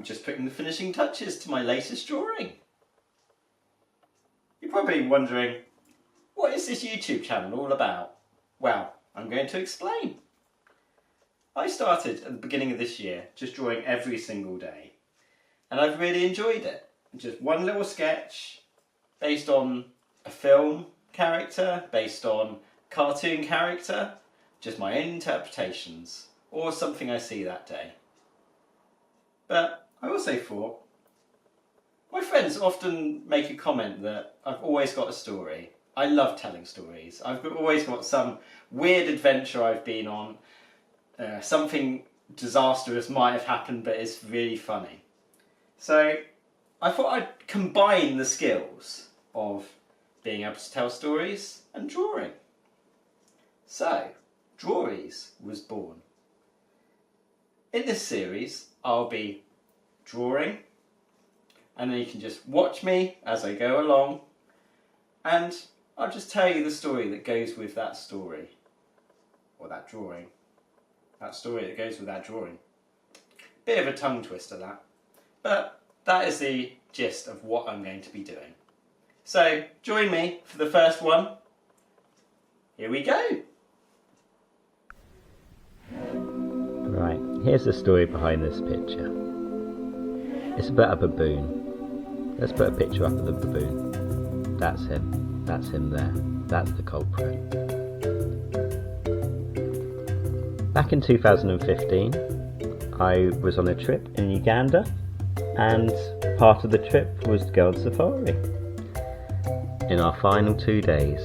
just putting the finishing touches to my latest drawing. You're probably wondering, what is this YouTube channel all about? Well, I'm going to explain. I started at the beginning of this year just drawing every single day, and I've really enjoyed it. Just one little sketch based on a film character, based on cartoon character, just my own interpretations, or something I see that day. But I also thought, my friends often make a comment that I've always got a story. I love telling stories. I've always got some weird adventure I've been on, something disastrous might have happened but it's really funny. So I thought I'd combine the skills of being able to tell stories and drawing. So, Drawies was born. In this series, I'll be drawing, and then you can just watch me as I go along, and I'll just tell you the story that goes with that story, or that drawing. That story that goes with that drawing. Bit of a tongue twister that, but that is the gist of what I'm going to be doing. So, join me for the first one. Here we go! Right, here's the story behind this picture. It's about a baboon. Let's put a picture up of the baboon. That's him. That's him there. That's the culprit. Back in 2015, I was on a trip in Uganda, and part of the trip was to go on safari. In our final 2 days.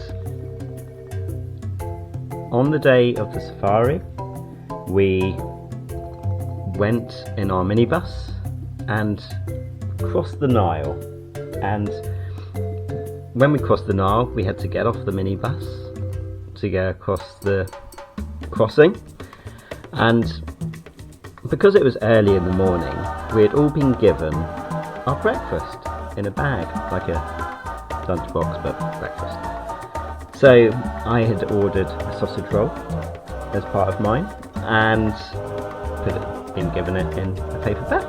On the day of the safari, we went in our minibus and crossed the Nile. And when we crossed the Nile, we had to get off the minibus to go across the crossing. And because it was early in the morning, we had all been given our breakfast in a bag, like a lunchbox, but breakfast. So I had ordered a sausage roll as part of mine, and been given it in a paper bag.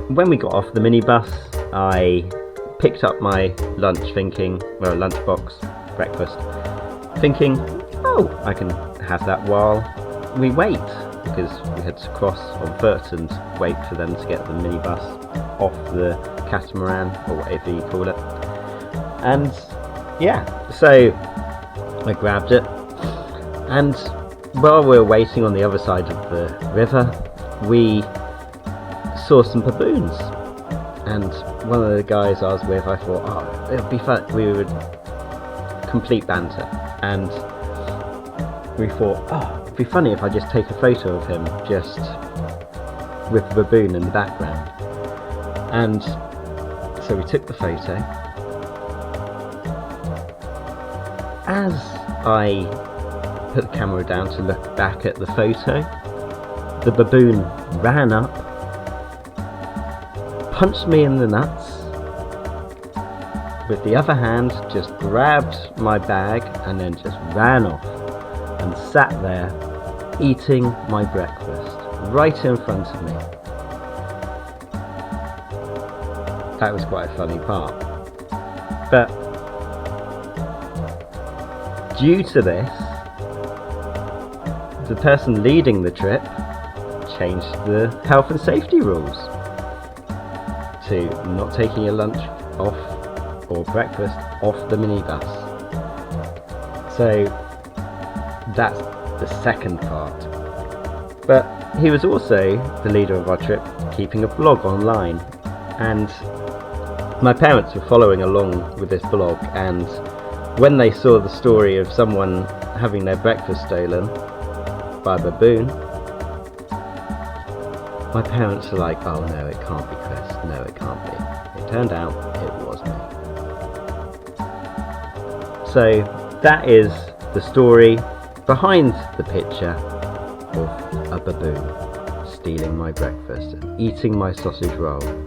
When we got off the minibus, I picked up my lunchbox, breakfast, thinking, oh, I can have that while we wait, because we had to cross on foot and wait for them to get the minibus off the catamaran, or whatever you call it. And yeah, so I grabbed it, and while we were waiting on the other side of the river, we saw some baboons. And one of the guys I was with, I thought, oh, it would be fun. We would complete banter, and we thought, oh, it'd be funny if I just take a photo of him just with the baboon in the background. And so we took the photo. As I put the camera down to look back at the photo, the baboon ran up, punched me in the nuts, with the other hand just grabbed my bag and then just ran off and sat there eating my breakfast right in front of me. That was quite a funny part. But due to this, the person leading the trip changed the health and safety rules to not taking your lunch off or breakfast off the minibus. So that's the second part. But he was also the leader of our trip, keeping a blog online, and my parents were following along with this blog, and when they saw the story of someone having their breakfast stolen by a baboon, my parents were like, oh no, it can't be Chris, no it can't be. It turned out it was me. So that is the story behind the picture of a baboon stealing my breakfast and eating my sausage roll.